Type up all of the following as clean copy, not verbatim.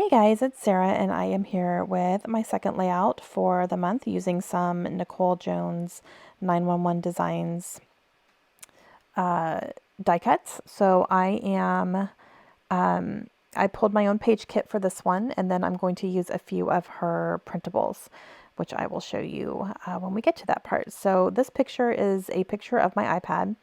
Hey guys, it's Sarah and I am here with my second layout for the month using some Nicole Jones 911 Designs die cuts. So I pulled my own page kit for this one, and then I'm going to use a few of her printables, which I will show you when we get to that part. So this picture is a picture of my iPad,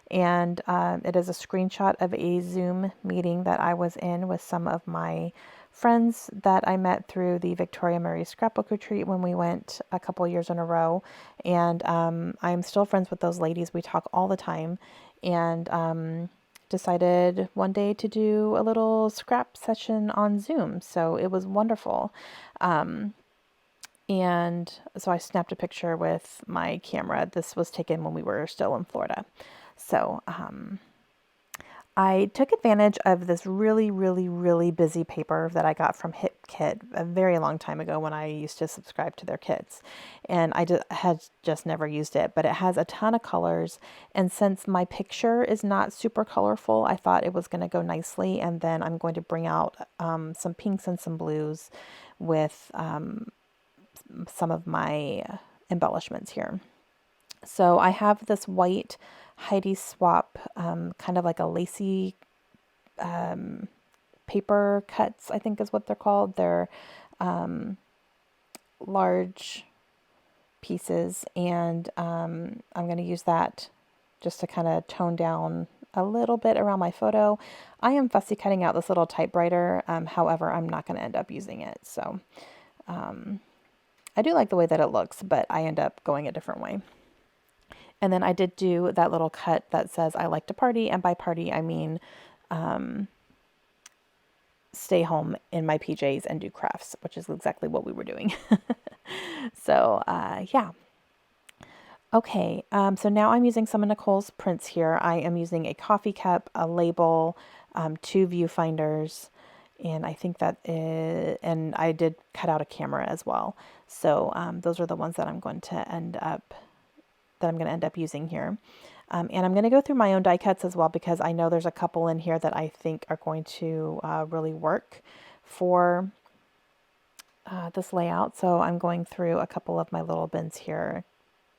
and it is a screenshot of a Zoom meeting that I was in with some of my friends that I met through the Victoria Murray Scrapbook Retreat when we went a couple years in a row. And I'm still friends with those ladies. We talk all the time, and decided one day to do a little scrap session on Zoom. So it was wonderful. And so I snapped a picture with my camera. This was taken when we were still in Florida. So I took advantage of this really busy paper that I got from HipKit a very long time ago when I used to subscribe to their kits. And I had just never used it, but it has a ton of colors. And since my picture is not super colorful, I thought it was going to go nicely. And then I'm going to bring out some pinks and some blues with some of my embellishments here. So I have this white Heidi Swap, kind of like a lacy paper cuts, I think is what they're called. They're large pieces, and I'm going to use that just to kind of tone down a little bit around my photo. I am fussy cutting out this little typewriter, however, I'm not going to end up using it. So I do like the way that it looks, but I end up going a different way. And then I did do that little cut that says I like to party, and by party I mean stay home in my PJs and do crafts, which is exactly what we were doing. So yeah. Okay, so now I'm using some of Nicole's prints here. I am using a coffee cup, a label, 2 viewfinders, and I think that is, and I did cut out a camera as well. So those are the ones that I'm going to end up using here. And I'm going to go through my own die cuts as well, because I know there's a couple in here that I think are going to really work for this layout. So I'm going through a couple of my little bins here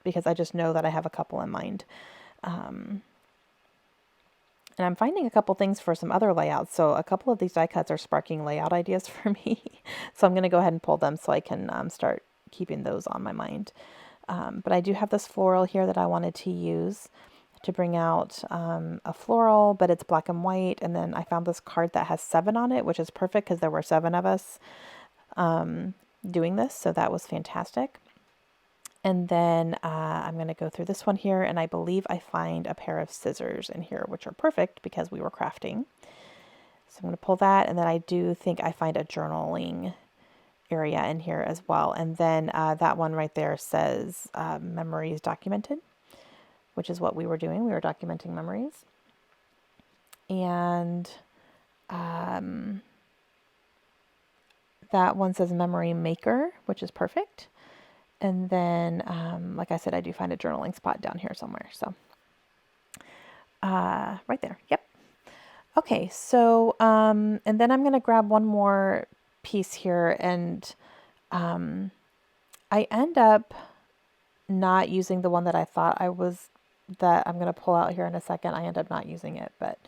because I just know that I have a couple in mind. And I'm finding a couple things for some other layouts. So a couple of these die cuts are sparking layout ideas for me. So I'm going to go ahead and pull them so I can start keeping those on my mind. But I do have this floral here that I wanted to use to bring out a floral, but it's black and white. And then I found this card that has 7 on it, which is perfect because there were 7 of us doing this. So that was fantastic. And then I'm going to go through this one here, and I believe I find a pair of scissors in here, which are perfect because we were crafting. So I'm going to pull that, and then I do think I find a journaling area in here as well. And then that one right there says memories documented, which is what we were doing. We were documenting memories. And that one says memory maker, which is perfect. And then, like I said, I do find a journaling spot down here somewhere. So right there. Yep. Okay. So, and then I'm going to grab one more piece here, and I end up not using the one that I thought that I'm going to pull out here in a second. I end up not using it, but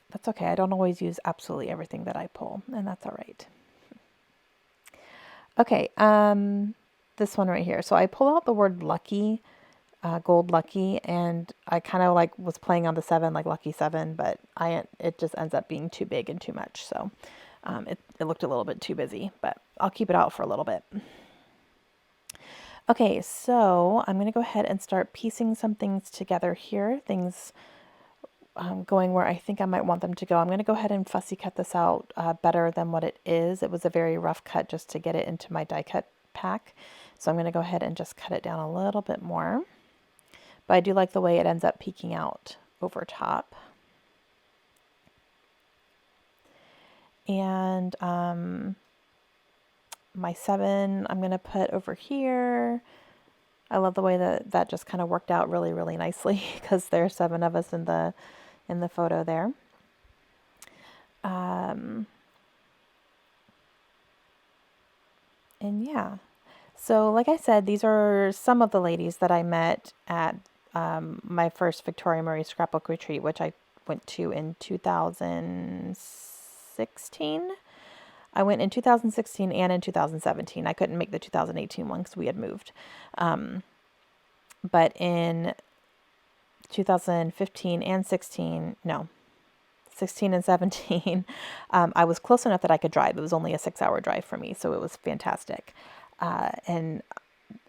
that's okay. I don't always use absolutely everything that I pull, and that's all right. Okay, this one right here. So I pull out the word lucky, gold lucky, and I kind of like was playing on the 7, like lucky 7, but it just ends up being too big and too much. So it looked a little bit too busy, but I'll keep it out for a little bit. Okay, so I'm going to go ahead and start piecing some things together here. Things going where I think I might want them to go. I'm going to go ahead and fussy cut this out better than what it is. It was a very rough cut just to get it into my die cut pack. So I'm going to go ahead and just cut it down a little bit more. But I do like the way it ends up peeking out over top. And my 7 I'm going to put over here. I love the way that just kind of worked out really nicely because there are 7 of us in the photo there. And yeah, so like I said, these are some of the ladies that I met at my first Victoria Murray scrapbook retreat, which I went to in 2016. I went in 2016 and in 2017. I couldn't make the 2018 one because we had moved. But in 2015 and 16, no, 16 and 17, I was close enough that I could drive. It was only a 6-hour drive for me, so it was fantastic. And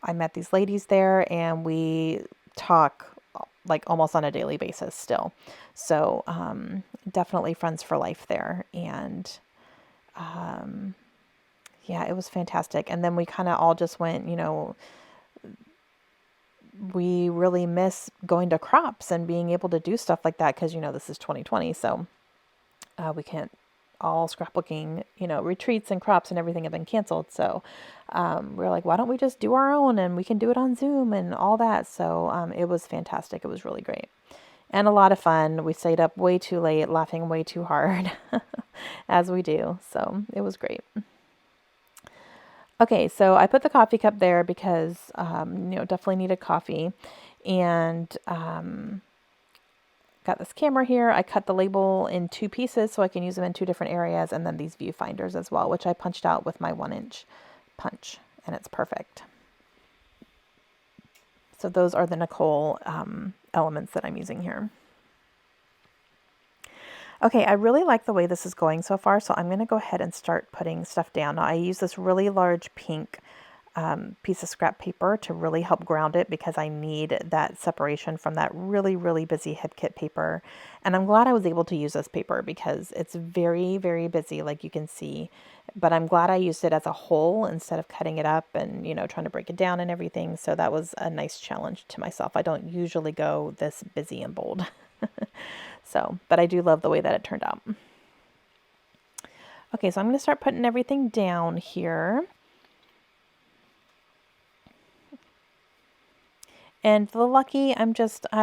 I met these ladies there, and we talk like almost on a daily basis still. So definitely friends for life there. And yeah, it was fantastic. And then we kind of all just went, we really miss going to crops and being able to do stuff like that because, this is 2020. So we can't, all scrapbooking, retreats and crops and everything have been canceled. So we're like, why don't we just do our own, and we can do it on Zoom and all that. So it was fantastic. It was really great and a lot of fun. We stayed up way too late, laughing way too hard as we do. So it was great. Okay, so I put the coffee cup there because, definitely needed coffee. And got this camera here. I cut the label in 2 pieces so I can use them in 2 different areas. And then these viewfinders as well, which I punched out with my 1-inch punch. And it's perfect. So those are the Nicole elements that I'm using here. Okay, I really like the way this is going so far, so I'm going to go ahead and start putting stuff down. Now, I use this really large pink piece of scrap paper to really help ground it because I need that separation from that really, really busy hip kit paper. And I'm glad I was able to use this paper because it's very, very busy, like you can see. But I'm glad I used it as a whole instead of cutting it up and, trying to break it down and everything. So that was a nice challenge to myself. I don't usually go this busy and bold. So, but I do love the way that it turned out. Okay, so I'm going to start putting everything down here. And the Lucky, I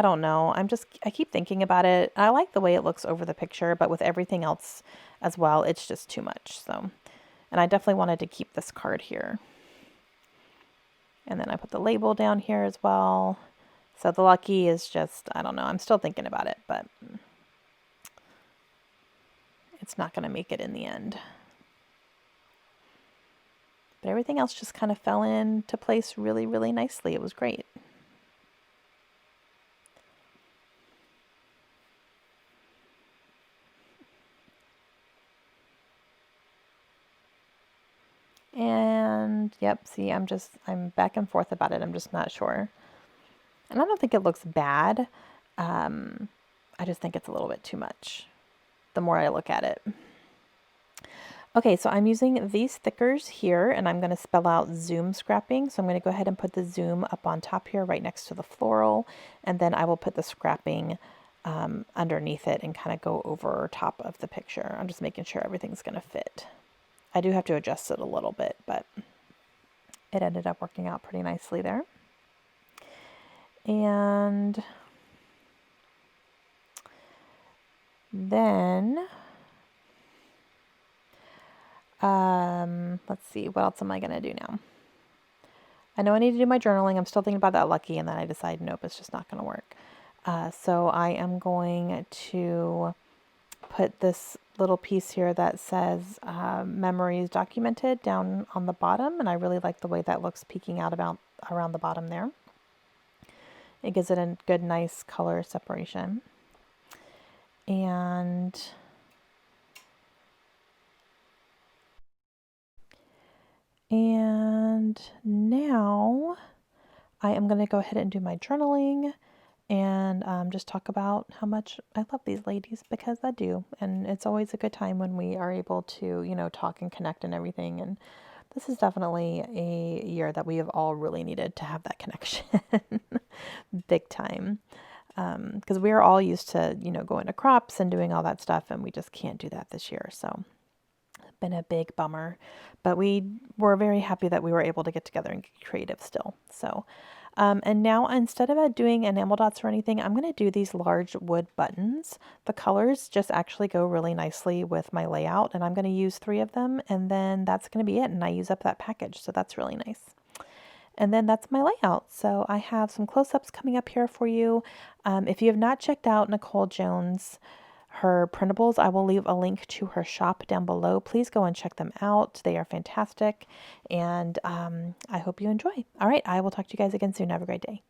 don't know. I keep thinking about it. I like the way it looks over the picture, but with everything else as well, it's just too much. So, and I definitely wanted to keep this card here. And then I put the label down here as well. So the Lucky is just, I don't know. I'm still thinking about it, but it's not going to make it in the end. But everything else just kind of fell into place really, really nicely. It was great. And yep, see, I'm back and forth about it. I'm just not sure. And I don't think it looks bad. I just think it's a little bit too much the more I look at it. Okay, so I'm using these thickers here, and I'm going to spell out zoom scrapping. So I'm going to go ahead and put the zoom up on top here right next to the floral, and then I will put the scrapping underneath it and kind of go over top of the picture. I'm just making sure everything's going to fit. I do have to adjust it a little bit, but it ended up working out pretty nicely there. And then, let's see, what else am I going to do now? I know I need to do my journaling. I'm still thinking about that Lucky, and then I decide, nope, it's just not going to work. So I am going to put this little piece here that says memories documented down on the bottom, and I really like the way that looks peeking out around the bottom there. It gives it a good, nice color separation. And now I am going to go ahead and do my journaling and just talk about how much I love these ladies, because I do. And it's always a good time when we are able to, talk and connect and everything. And this is definitely a year that we have all really needed to have that connection. Big time. Because we are all used to, going to crops and doing all that stuff, and we just can't do that this year. So been a big bummer, but we were very happy that we were able to get together and get creative still. So And now instead of doing enamel dots or anything, I'm going to do these large wood buttons. The colors just actually go really nicely with my layout, and I'm going to use 3 of them, and then that's going to be it, and I use up that package, so that's really nice. And then that's my layout. So I have some close-ups coming up here for you. If you have not checked out Nicole Jones, her printables, I will leave a link to her shop down below. Please go and check them out. They are fantastic, and I hope you enjoy. All right, I will talk to you guys again soon. Have a great day.